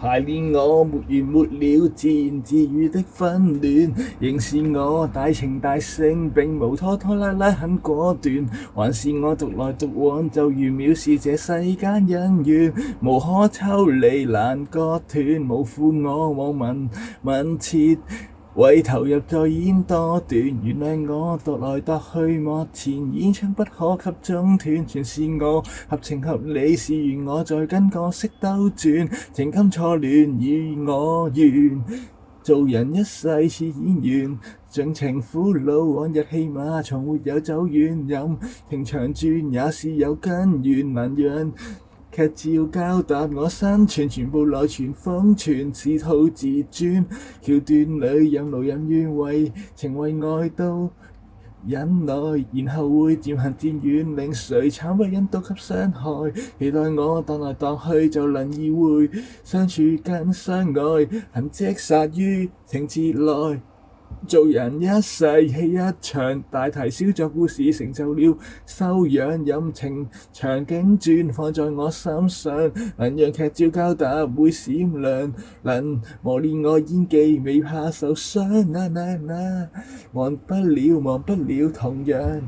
排練我沒完沒了，自言自語的紛亂，仍是我大情大性，並無拖拖拉拉很果斷，還是我獨來獨往，就如藐視這世間恩怨，無可抽離難割斷，無負我往問切。為投入在演多段，原諒我踱來踱去，幕前演唱不可給中斷，全是我合情合理，是願我在跟角色兜轉，情感錯亂與我願，做人一世似演員，盡情苦惱往日戲碼，從沒有走遠，任情長轉也是有根源，難讓劇照交搭我生存，全部來傳瘋傳，自吐自尊。橋段裏任勞任怨，為情為愛都忍耐，然後會漸行漸遠，令誰慘不忍都給傷害。期待我蕩來蕩去就能意會，相處更相愛，痕跡灑於情節內。做人一世戲一場，大題小作故事成就了修養，任情場景轉放在我心上，能讓劇照交搭會閃亮，能磨練我演技未怕受傷。忘不了同樣。